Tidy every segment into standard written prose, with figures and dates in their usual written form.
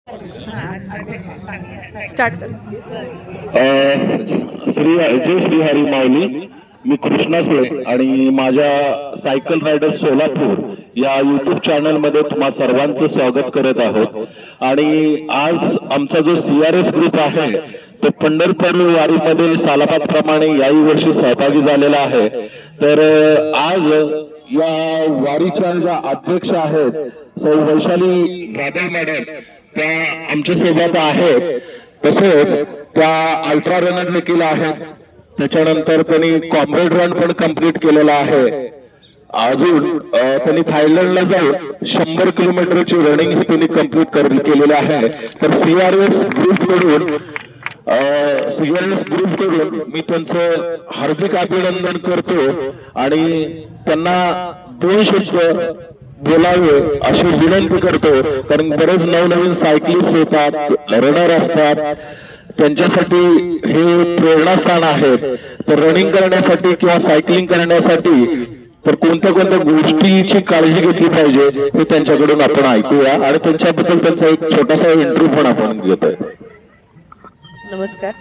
Start जय श्री हरी माऊली. मी कृष्णा सुळे आणि माझ्या cycle rider Solapur या युट्यूब चॅनल मध्ये तुम्हा सर्वांचं स्वागत करत आहोत. आणि आज आमचा जो CRS ग्रुप आहे तो पंढरपूर वारीमध्ये सालाबादप्रमाणे याही वर्षी सहभागी झालेला आहे. तर आज या वारीच्या ज्या अध्यक्ष आहेत सौ वैशाली जाधव मॅडम त्या आमच्या सोबत आहेत. तसेच त्या अल्ट्रा रनर देखील आहेत. त्याच्यानंतर त्यांनी कॉम्रेड रन पण कंप्लीट केलेला आहे. अजून त्यांनी थायलंडला जाऊन 100 किलोमीटरची रनिंग ही त्यांनी कंप्लीट केलेली आहे. तर CRS ग्रुप कडून मी त्यांचं हार्दिक अभिनंदन करतो आणि त्यांना 2 शब्द बोलावे अशी विनंती करतो. कारण बरेच नवनवीन सायकलिस्ट येतात, रनर असतात, त्यांच्यासाठी हे प्रेरणास्थान आहेत. तर रनिंग करण्यासाठी किंवा सायकलिंग करण्यासाठी तर कोणत्या कोणत्या गोष्टीची काळजी घेतली पाहिजे हे त्यांच्याकडून आपण ऐकूया आणि त्यांच्याबद्दल त्यांचा एक छोटासा इंटरव्ह्यू पण आपण घेतोय. नमस्कार.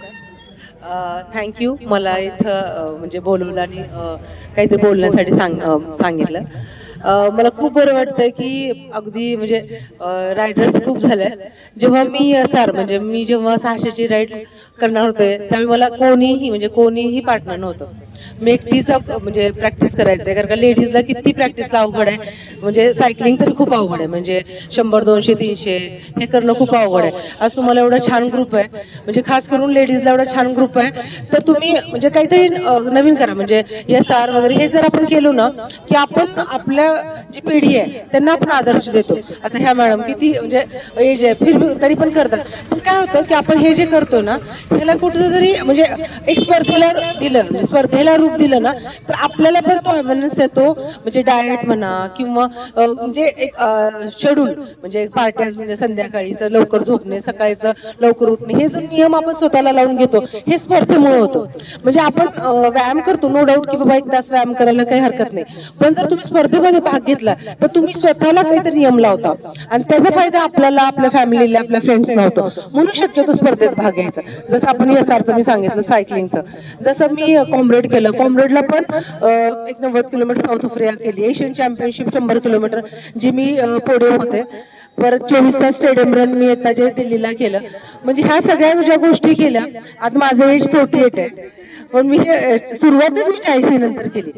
थँक्यू मला इथं म्हणजे बोलवलं आणि काहीतरी बोलण्यासाठी सांगितलं. मला खूप बरं वाटतंय की अगदी म्हणजे रायडर्स खूप झाल्या. जेव्हा मी म्हणजे मी जेव्हा 600ची राईड करणार होते त्यावेळी मला कोणीही पार्टनर नव्हतं. मी एकटीच म्हणजे प्रॅक्टिस करायचंय. कारण का लेडीजला किती प्रॅक्टिसला अवघड आहे. म्हणजे सायकलिंग तर खूप अवघड आहे. म्हणजे 100, 200, 300 हे करणं खूप अवघड आहे. आज तुम्हाला एवढा छान ग्रुप आहे, म्हणजे खास करून लेडीजला एवढा छान ग्रुप आहे. तर तुम्ही म्हणजे काहीतरी नवीन करा. म्हणजे SR वगैरे हे जर आपण केलो ना की आपण आपल्या जी पिढी आहे त्यांना आपण आदर्श देतो. आता ह्या मॅडम किती म्हणजे एज आहे फिर तरी पण करतात. पण काय होतं की आपण हे जे करतो ना त्याला कुठेतरी म्हणजे एक स्पर्धेला दिलं, म्हणजे स्पर्धेला रूप दिलं ना तर आपल्याला पण तो अवेअरनेस येतो. म्हणजे डाएट म्हणा किंवा म्हणजे एक शेड्यूल म्हणजे पार्ट्या म्हणजे संध्याकाळीचं लवकर झोपणे, सकाळीचं लवकर उठणे, हे जो नियम आपण स्वतःला लावून घेतो हे स्पर्धेमुळे होतं. म्हणजे आपण व्यायाम करतो नो डाऊट की बाबा 1 तास व्यायाम करायला काही हरकत नाही. पण जर तुम्ही स्पर्धेमध्ये भाग घेतला तर तुम्ही स्वतःला काहीतरी नियम लावता आणि त्याचा फायदा आपल्याला, आपल्या फॅमिलीला, आपल्या फ्रेंड्सना होतो. म्हणून शक्यतो स्पर्धेत भाग घ्यायचा. जसं आपण SRचं मी सांगितलं सायकलिंगचं, जसं मी कॉम्रेड केलं. कॉम्रेडला पण 90 किलोमीटर साऊथ आफ्रिका केली. एशियन चॅम्पियनशिप 100 किलोमीटर जी मी पोडियम होते. परत 24 तास स्टेडियम रन मी आता जे दिल्लीला केलं. म्हणजे ह्या सगळ्या ज्या गोष्टी केल्या. आज माझं एज 48 आहे पण मी सुरुवातच मी 40 नंतर केली.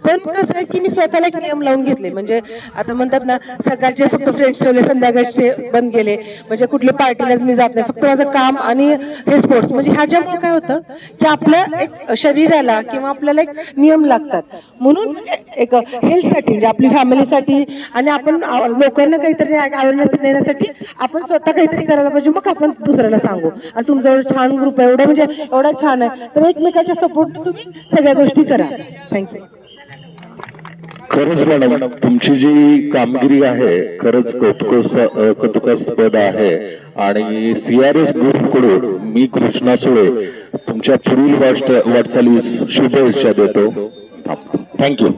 पण कसं आहे की मी स्वतःला एक नियम लावून घेतले. म्हणजे आता म्हणतात ना सकाळचे फक्त फ्रेंड्स ठेवले, संध्याकाळचे बंद केले. म्हणजे कुठल्या पार्टीलाच मी जात नाही, फक्त माझं काम आणि हे स्पोर्ट्स. म्हणजे ह्याच्यामुळे काय होतं की आपल्या एक शरीराला किंवा आपल्याला एक नियम लागतात. म्हणून एक हेल्थसाठी म्हणजे आपली फॅमिलीसाठी आणि आपण लोकांना काहीतरी अवेअरनेस देण्यासाठी आपण स्वतः काहीतरी करायला पाहिजे. मग आपण दुसऱ्याला सांगू. आणि तुमचा एवढा छान ग्रुप आहे, एवढा म्हणजे एवढा छान आहे, तर एकमेकाच्या सपोर्ट तुम्ही सगळ्या गोष्टी करा. थँक्यू. खरंच मॅडम तुमची जी कामगिरी आहे खरंच कौतुकास्पद आहे. आणि CRS ग्रुप कडून मी कृष्णा सुळे तुमच्या पुढील वाटचालीस शुभेच्छा देतो. थँक्यू.